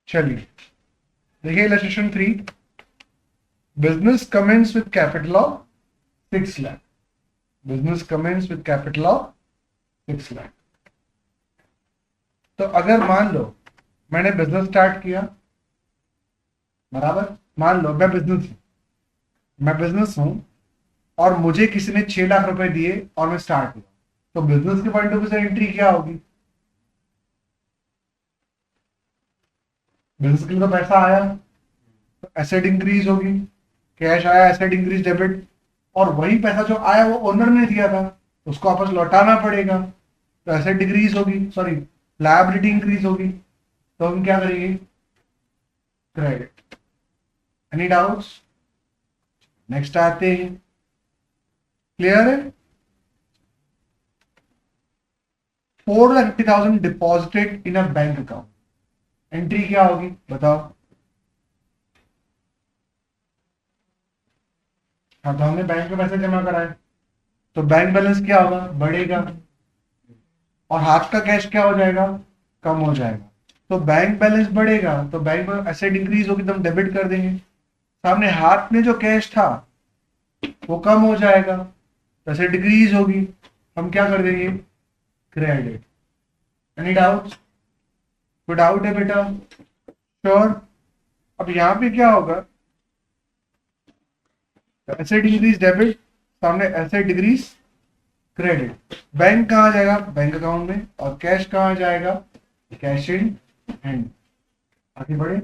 चलिए देखिए illustration 3। Business commences with capital of 6 lakh. Business commences with capital of 6 lakh. तो अगर मान लो मैंने बिजनेस स्टार्ट किया, बराबर, मान लो मैं बिजनेस हूं और मुझे किसी ने 6 लाख रुपए दिए और मैं स्टार्ट हुआ, तो बिजनेस के पॉइंट ऑफ व्यू से एंट्री क्या होगी? बिजनेस के लिए तो पैसा आया, तो एसेट इंक्रीज होगी, कैश आया, एसेट इंक्रीज डेबिट, और वही पैसा जो आया वो ओनर ने दिया था, उसको वापस लौटाना पड़ेगा, तो एसेट डिक्रीज होगी, सॉरी लायबिलिटी इंक्रीज होगी। तो हम क्या करेंगे? क्रेडिट। Any doubts? नेक्स्ट आते हैं। क्लियर है? 4,50,000 deposited in a bank account, entry क्या होगी बताओ? हाँ, तो हमने बैंक में पैसे जमा कराए, तो बैंक बैलेंस क्या होगा? बढ़ेगा, और हाथ का कैश क्या हो जाएगा? कम हो जाएगा। तो बैंक बैलेंस बढ़ेगा तो बैंक में एसेट इंक्रीज होगी तो हम डेबिट कर देंगे। सामने हाथ में जो कैश था वो कम हो जाएगा, तो एसेट डिक्रीज होगी, हम क्या कर देंगे? क्रेडिट। Any doubt? कोई डाउट है बेटा? श्योर? अब यहाँ पे क्या होगा? एसेट इंक्रीज डेबिट, सामने एसेट डिक्रीज क्रेडिट। बैंक कहाँ जाएगा? बैंक अकाउंट में, और कैश कहाँ जाएगा? Cash in hand. आगे बढ़े।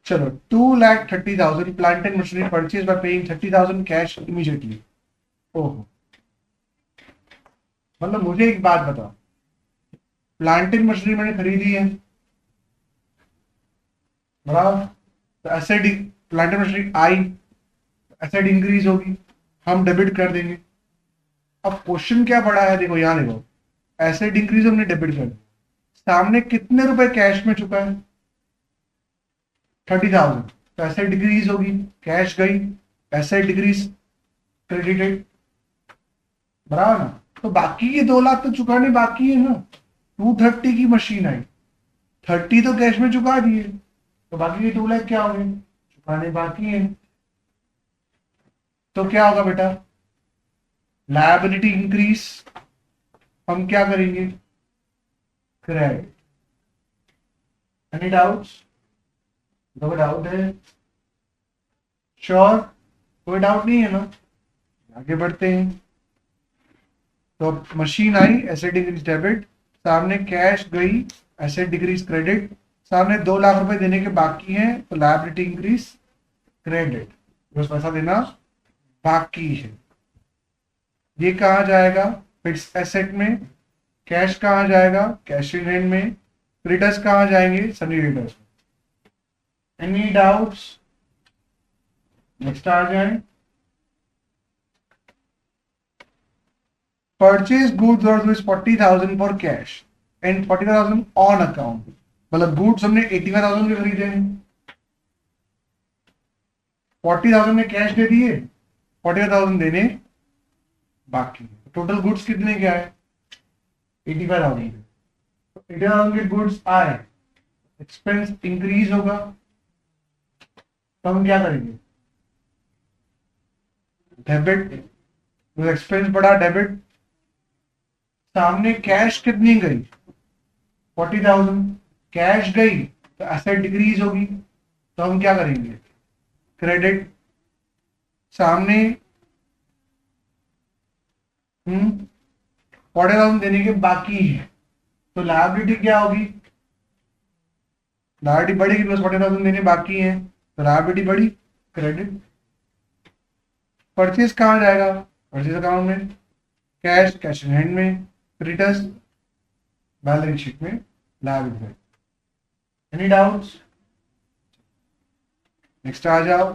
चलो, 2,30,000 plant and machinery purchase by paying 30,000 cash immediately. ओहो, मतलब मुझे एक बात बताओ, प्लांट एंड मशीनरी मैंने खरीदी है, बराबर, तो asset, plant and machinery I, asset increase होगी, हम डेबिट कर देंगे। अब क्वेश्चन क्या पड़ा है, देखो यहाँ देखो, एसेट इंक्रीज हमने डेबिट कर दिया, सामने कितने रुपए कैश में चुका है? 30,000, तो एसेट डिक्रीज होगी, कैश गई, एसेट डिक्रीज क्रेडिटेड, बराबर ना? तो बाकी के 2 लाख तो चुकाने बाकी है ना। 230 की मशीन आई, 30 तो कैश में चुका दिए, तो बाकी के 2 लाख क्या हो गए? चुकाने बाकी है। तो क्या होगा बेटा? लायबिलिटी इंक्रीज, हम क्या करेंगे? क्रेडिट। Any doubts? कोई डाउट है? श्योर? कोई डाउट नहीं है ना? आगे बढ़ते हैं। तो मशीन आई, एसेट डिक्रीज डेबिट, सामने कैश गई, एसेट डिक्रीज क्रेडिट, सामने 2 लाख रुपए देने के बाकी हैं, तो लायबिलिटी इंक्रीज क्रेडिट, बस पैसा देना बाकी है। ये कहा जाएगा? फिक्स एसेट में। कैश कहाँ जाएगा? कैश इन हैंड में। क्रेडिटर्स कहाँ जाएंगे? सनी क्रेडिटर्स में। Any doubts? नेक्स्ट आ जाए। परचेज गुड्स और 40,000 for cash and 40,000 on account, मतलब गुड्स हमने 85,000 के खरीदे हैं, 40,000 ने कैश दे दिए, 40,000 देने बाकी। टोटल गुड्स कितने के आए? 85,000। 80,000 के गुड्स आए, एक्सपेंस इंक्रीज होगा, तो हम क्या करेंगे? डेबिट। एक्सपेंस बढ़ा, डेबिट। सामने कैश कितनी गई? 40,000, कैश गई तो एसेट डिक्रीज होगी, तो हम क्या करेंगे? क्रेडिट। सामने 40,000 देने के बाकी है, तो लायबिलिटी क्या होगी? लायबिलिटी बढ़ेगी, प्लस 40,000 देने बाकी है, तो लायबिलिटी बढ़ी, क्रेडिट। परचेज कहाँ जाएगा? परचेज अकाउंट में। कैश, कैश इन हैंड में। क्रेडिटर्स, बैलेंस शीट में लायबिलिटी। Any doubts? नेक्स्ट आ जाओ।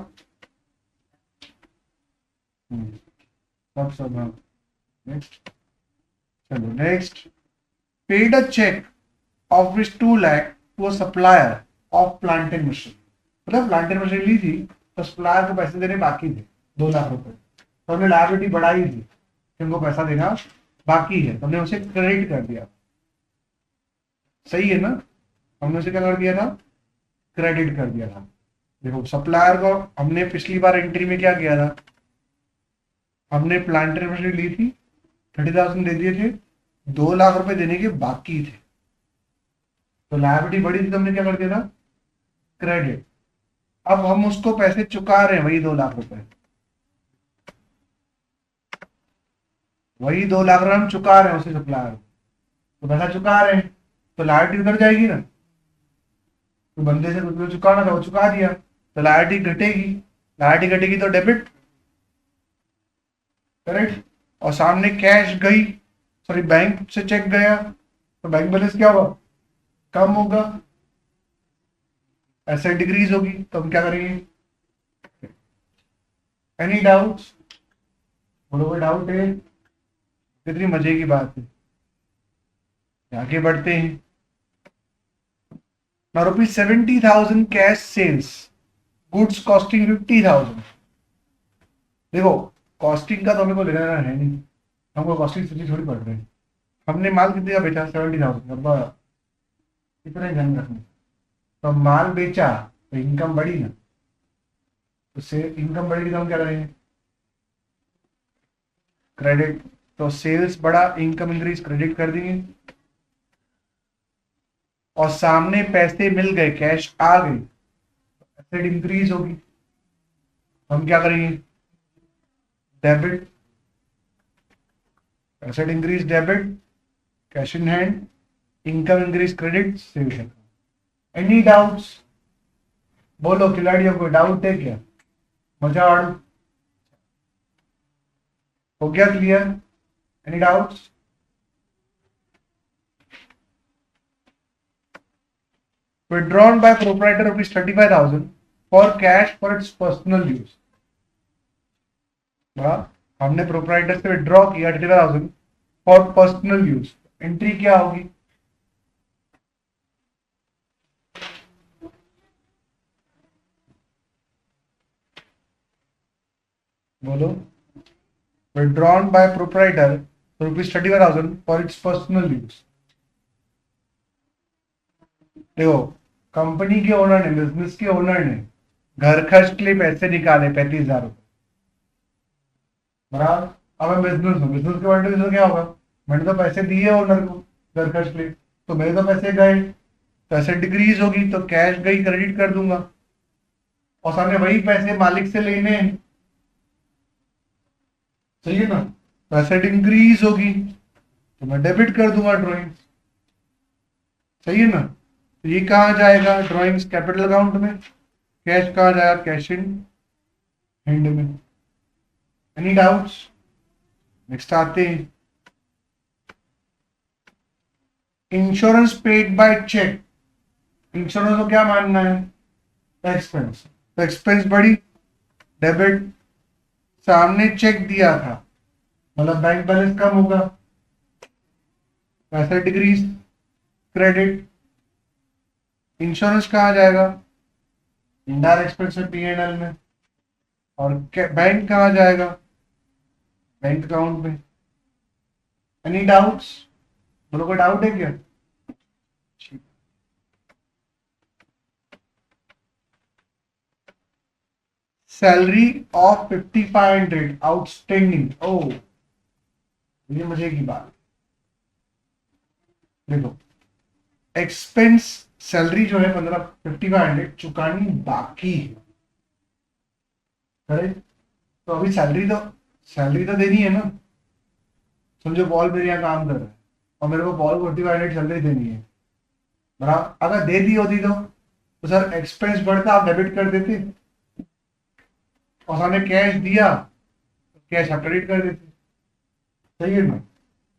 सब नेक्स्ट। चलो next. Paid a cheque of which 2 lakh to a supplier of plant and machine, मतलब प्लांट एंड मशीन ली थी तो सप्लायर को पैसे देने बाकी थे 2 लाख रुपए, तो हमने लायबिलिटी बढ़ाई थी कि उनको पैसा देना बाकी है, तुमने उसे क्रेडिट कर दिया। सही है ना, हमने उसे क्या कर दिया था, क्रेडिट कर दिया था। देखो सप्लायर को हमने पिछली बार एंट्री में क्या किया था, हमने प्लांट मशीनरी ली थी, 30,000 दे दिए थे, 2 लाख रुपए देने के बाकी थे, तो लायबिलिटी बड़ी थी, तो हमने क्या कर दिया था, क्रेडिट। अब हम उसको पैसे चुका रहे हैं, वही 2 लाख रुपए, वही 2 लाख रुपए हम चुका रहे हैं उसी सप्लायर को, तो पैसा चुका रहे हैं तो लायबिलिटी उधर जाएगी ना, तो बंदे से कुछ भी चुकाना था वो चुका दिया, तो लायबिलिटी घटेगी, लायबिलिटी घटेगी तो डेबिट, करेक्ट। और सामने कैश गई, सॉरी बैंक से चेक गया, तो बैंक बैलेंस क्या होगा, कम होगा, एसेट डिक्रीज होगी, तो हम क्या करेंगे। एनी डाउट्स, बोलो कोई डाउट है, कितनी मजे की बात है। आगे बढ़ते हैं। Now rupees 70,000 cash sales, goods costing 50,000। देखो कॉस्टिंग का तो हमें को लेना देना है नहीं, हमको कॉस्टिंग सोची थोड़ी पड़ रही है। हमने माल कितने का बेचा, 70,000, इतना ध्यान रखना। तो माल बेचा तो इनकम बढ़ी ना, तो इनकम बढ़ेगी तो हम क्या करेंगे, क्रेडिट। तो सेल्स बढ़ा, इनकम इंक्रीज, क्रेडिट कर देंगे। और सामने पैसे मिल गए, कैश आ गई, एसेट इंक्रीज होगी, हम क्या करेंगे, debit. Asset increase debit, cash in hand, income increase credit, sales account. Any doubts, बोलो खिलाड़ियों को डाउट है क्या, मजा आड़ू, हो गया clear, any doubts. withdrawn by proprietor rupees 35,000 for cash for its personal use। हमने प्रोप्राइटर से विड्रॉ किया 35,000 फॉर पर्सनल यूज, एंट्री क्या होगी, बोलो। withdrawn by proprietor rupees 35,000 for its personal use। देखो कंपनी के ओनर ने, बिजनेस के ओनर ने घर खर्च के लिए पैसे निकाले 35,000 रुपए, बराबर। अब मैं बिजनेस हूँ, बिजनेस के पॉइंट ऑफ क्या होगा, मैंने तो पैसे दिए ओनर को घर खर्च के लिए, तो मेरे तो पैसे गए, पैसे डिक्रीज होगी तो कैश गई, क्रेडिट कर दूंगा। और सामने वही पैसे मालिक से लेने हैं, सही है ना, पैसे इंक्रीज होगी तो मैं डेबिट कर दूंगा ड्रॉइंग, सही है ना। तो ये कहाँ जाएगा, ड्रॉइंग्स कैपिटल अकाउंट में, कैश कहाँ जाएगा, कैश इन हैंड में। एनी डाउट्स, नेक्स्ट आते हैं। Insurance paid by cheque, insurance को क्या मानना है, एक्सपेंस, तो एक्सपेंस बढ़ी, डेबिट। सामने चेक दिया था, मतलब बैंक बैलेंस कम होगा, पैसा डिक्रीज, क्रेडिट। इंश्योरेंस कहाँ जाएगा, इंडायरेक्ट एक्सपेंस में, P&L में। और बैंक कहाँ जाएगा, बैंक अकाउंट में। एनी डाउट्स, बोलो कोई डाउट है क्या। सैलरी ऑफ 5,500 आउटस्टैंडिंग, ओ ये मजे की बात। देखो एक्सपेंस, सैलरी जो है 5,500 चुकानी बाकी है, करेक्ट। तो अभी सैलरी तो देनी है ना, समझो बॉल मेरे यहाँ काम कर रहा है और मेरे को बॉल 4,500 सैलरी देनी है, बराबर। अगर दे दी होती तो सर एक्सपेंस बढ़ता, आप डेबिट कर देते, और सामने कैश दिया तो कैश आप क्रेडिट कर देते, सही है ना।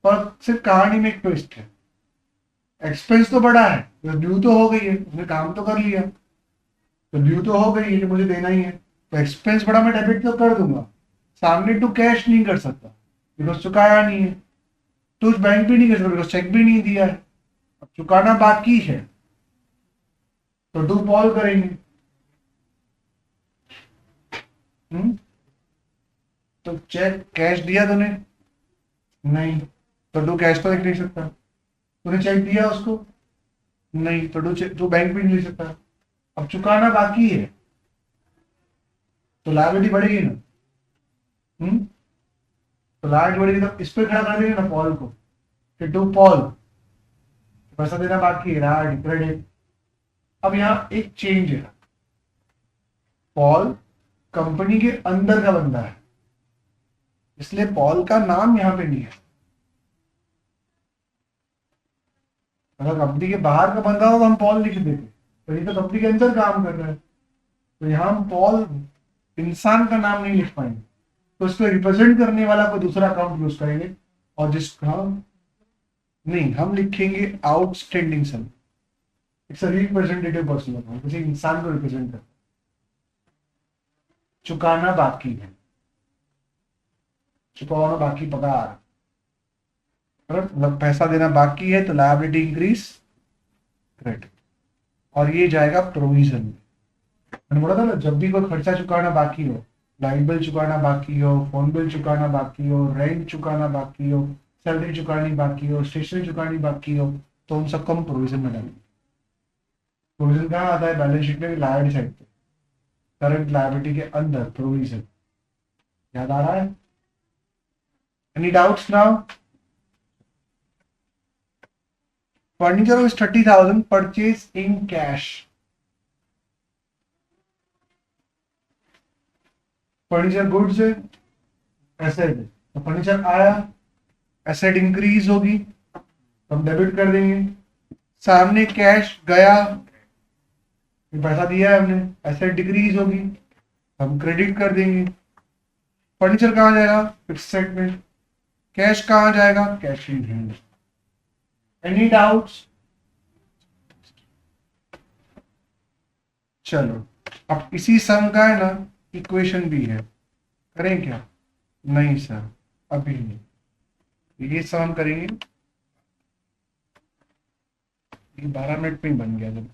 पर सिर्फ कहानी में एक ट्विस्ट है, एक्सपेंस तो बढ़ा है, ड्यू तो हो गई है, उसने काम तो कर लिया, तो ड्यू तो हो गई है कि मुझे देना ही है, तो एक्सपेंस बढ़ा, मैं डेबिट तो कर दूंगा, सामने टू कैश नहीं कर सकता बिकॉज चुकाया नहीं है, तो उस बैंक भी नहीं कर सकता बिकॉज चेक भी नहीं दिया है, अब चुकाना बाकी है, तो डू पॉल करेंगे। तो चेक कैश दिया तूने, नहीं, तो तू कैश तो देख नहीं सकता, तूने चेक दिया उसको नहीं, तो तू बैंक भी नहीं ले सकता। अब चुकाना बाकी है तो लायबिलिटी बढ़ेगी ना। तो लायबिलिटी बढ़ेगी तो इस पे खड़ा कर देंगे ना पॉल को कि टू पॉल पैसा देना बाकी है, राइट क्रेडिट। अब यहाँ एक चेंज है, पॉल कंपनी के अंदर का बंदा है, इसलिए पॉल का नाम यहाँ पे नहीं है। अगर कंपनी के बाहर का बंदा हो तो हम पॉल लिख देते, तो ये तो कंपनी के अंदर काम कर रहा है, तो यहाँ हम पॉल इंसान का नाम नहीं लिख पाएंगे, तो इसको रिप्रेजेंट करने वाला कोई दूसरा अकाउंट यूज करेंगे। और जिसका नहीं, हम लिखेंगे outstanding sum. It's a representative person account, किसी इंसान को रिप्रेजेंट करता है। चुकाना बाकी है, चुकाना बाकी पगार, मतलब पैसा देना बाकी है तो लायबिलिटी इंक्रीज क्रेडिट, और ये जाएगा प्रोविजन में। मैंने बोला था ना, जब भी कोई खर्चा चुकाना बाकी हो, लाइट बिल चुकाना बाकी हो, फोन बिल चुकाना बाकी हो, रेंट चुकाना बाकी हो, सैलरी चुकानी बाकी हो, स्टेशनरी चुकानी बाकी हो, तो उन सबको हम प्रोविजन में डालेंगे। प्रोविजन कहाँ आता है? बैलेंस शीट में लायबिलिटी साइड पे, करंट लायबिलिटी के अंदर प्रोविजन। याद आ रहा है? Any doubts now? Furniture was 30,000 purchase in cash. Furniture goods है, एसेट है, तो फर्नीचर आया, एसेट इंक्रीज होगी, हम डेबिट कर देंगे। सामने कैश गया, पैसा दिया है हमने, एसेट डिक्रीज होगी, हम क्रेडिट कर देंगे। फर्नीचर कहाँ जाएगा? फिक्स एसेट में। कैश कहाँ जाएगा? Cash in hand. Any doubts? चलो, अब इसी सम का है ना इक्वेशन भी है, करें क्या? नहीं सर अभी नहीं, ये सम करेंगे, ये 12 मिनट में ही बन गया जब